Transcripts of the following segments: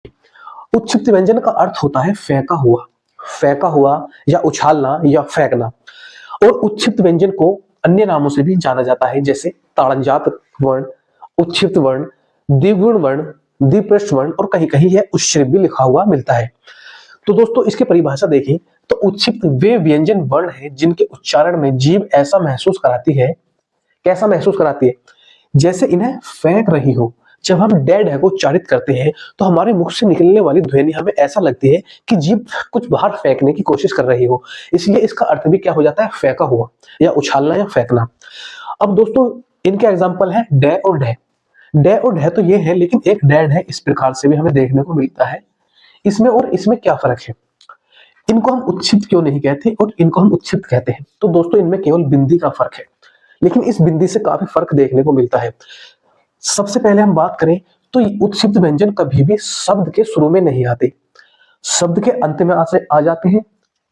उत्क्षिप्त व्यंजन का अर्थ होता है फेंका हुआ या उछालना या फेंकना। और उत्क्षिप्त व्यंजन को अन्य नामों से भी जाना जाता है, जैसे ताड़नजात वर्ण, उत्क्षिप्त वर्ण, द्विगुण वर्ण, द्विपृष्ठ वर्ण, और कहीं कहीं यह उच्छ्रिप भी लिखा हुआ मिलता है। तो दोस्तों इसकी परिभाषा देखें तो उत्क्षिप्त वे व्यंजन वर्ण है जिनके उच्चारण में जीभ ऐसा महसूस कराती है, कैसा महसूस कराती है, जैसे इन्हें फेंक रही हो। जब हम डेड है को उच्चारित करते हैं तो हमारे मुख से निकलने वाली ध्वनि हमें ऐसा लगती है कि जीभ कुछ बाहर फेंकने की कोशिश कर रही हो, इसलिए इसका अर्थ भी क्या हो जाता है, फेंका हुआ या उछालना या फेंकना। अब दोस्तों इनके एग्जाम्पल है डे और ढे। डे और ढे तो ये है, लेकिन एक डेड है इस प्रकार से भी हमें देखने को मिलता है। इसमें और इसमें क्या फर्क है, इनको हम उत्क्षिप्त क्यों नहीं कहते और इनको हम उत्क्षिप्त कहते हैं? तो दोस्तों इनमें केवल बिंदी का फर्क है, लेकिन इस बिंदी से काफी फर्क देखने को मिलता है। सबसे पहले हम बात करें तो उत्क्षिप्त व्यंजन कभी भी शब्द के शुरू में नहीं आते, शब्द के अंत में आ जाते हैं,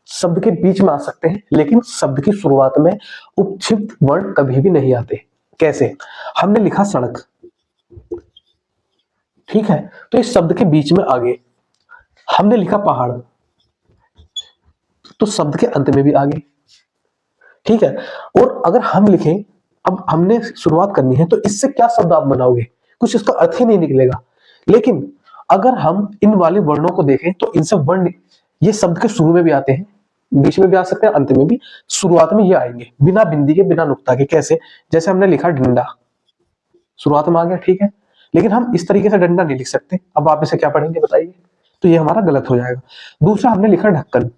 शब्द के बीच में आ सकते हैं, लेकिन शब्द की शुरुआत में उत्क्षिप्त वर्ण कभी भी नहीं आते। कैसे? हमने लिखा सड़क, ठीक है, तो इस शब्द के बीच में आ गए। हमने लिखा पहाड़, तो शब्द के अंत में भी आ गए, ठीक है। और अगर हम लिखें, अब हमने शुरुआत करनी है, तो इससे क्या शब्द आप बनाओगे, कुछ इसका अर्थ ही नहीं निकलेगा। लेकिन अगर हम इन वाले वर्णों को देखें तो इनसे वर्ण, ये शब्द के शुरू में भी आते हैं, बीच में भी आ सकते हैं, अंत में भी, शुरुआत में ये आएंगे बिना बिंदी के, बिना नुक्ता के। कैसे? जैसे हमने लिखा डंडा, शुरुआत में आ गया, ठीक है, लेकिन हम इस तरीके से डंडा नहीं लिख सकते। अब आप इसे क्या पढ़ेंगे बताइए, तो ये हमारा गलत हो जाएगा। दूसरा हमने लिखा ढक्कन,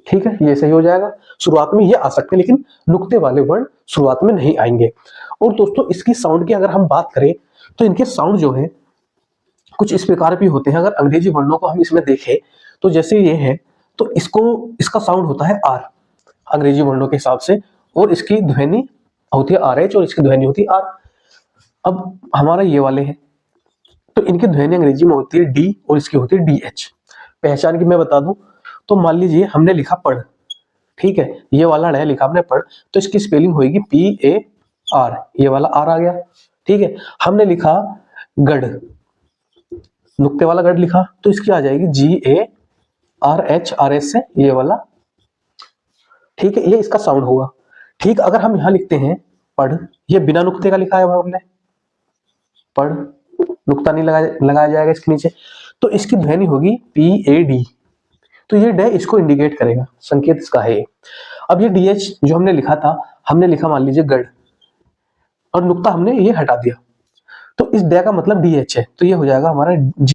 ठीक है, ये सही हो जाएगा, शुरुआत में ये आ सकते हैं, लेकिन नुक्ते वाले वर्ण शुरुआत में नहीं आएंगे। और दोस्तों इसकी साउंड की अगर हम बात करें तो इनके साउंड जो है कुछ इस प्रकार भी होते हैं। अगर अंग्रेजी वर्णों को हम इसमें देखें तो जैसे ये है, तो इसका साउंड होता है आर अंग्रेजी वर्णों के हिसाब से, और इसकी ध्वनि होती है आर एच और इसकी ध्वनि होती है आर। अब हमारा ये वाले हैं, तो इनकी ध्वनि अंग्रेजी में होती है डी और इसकी होती है डी एच। पहचान की मैं बता दूं तो मान लीजिए हमने लिखा पढ़, ठीक है, ये वाला ढ लिखा हमने पढ़, तो इसकी स्पेलिंग होगी पी ए आर, ये वाला आर आ गया, ठीक है। हमने लिखा गढ़, नुक्ते वाला गढ़ लिखा, तो इसकी आ जाएगी G A R H, R S से ये वाला, ठीक है, ये इसका साउंड होगा। ठीक, अगर हम यहां लिखते हैं पढ़, ये बिना नुक्ते का लिखा है हमने पढ़, नुक्ता नहीं लगाया जाएगा इसके नीचे, तो इसकी ध्वनि होगी पी ए डी, तो ये डे इसको इंडिकेट करेगा, संकेत इसका है। अब ये डी एच जो हमने लिखा था, हमने लिखा मान लीजिए गढ़, और नुक्ता हमने ये हटा दिया, तो इस डे का मतलब डी एच है, तो ये हो जाएगा हमारा